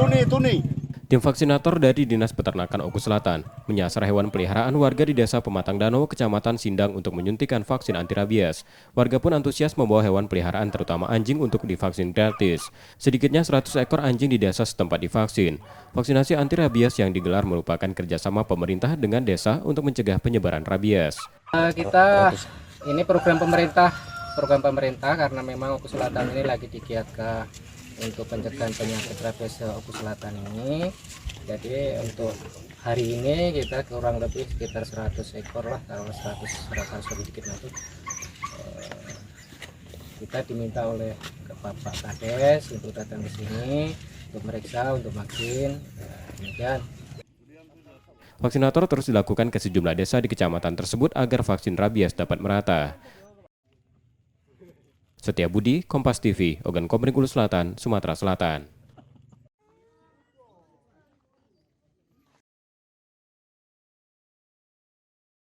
Tuni. Tim vaksinator dari Dinas Peternakan Oku Selatan menyasar hewan peliharaan warga di Desa Pematang Danau, Kecamatan Sindang untuk menyuntikkan vaksin anti rabies. Warga pun antusias membawa hewan peliharaan terutama anjing untuk divaksin gratis. Sedikitnya 100 ekor anjing di desa setempat divaksin. Vaksinasi anti rabies yang digelar merupakan kerjasama pemerintah dengan desa untuk mencegah penyebaran rabies. Kita ini program pemerintah karena memang Oku Selatan ini lagi digiatkan untuk pencegahan penyakit rabies Oku Selatan ini. Jadi untuk hari ini kita kurang lebih sekitar 100 ekor lah, kalau 100 sedikit nanti kita diminta oleh Bapak Kades untuk datang ke sini untuk meriksa, untuk vaksin. Demikian. Vaksinator terus dilakukan ke sejumlah desa di kecamatan tersebut agar vaksin rabies dapat merata. Setia Budi, Kompas TV, Ogan Komering Ulu Selatan, Sumatera Selatan.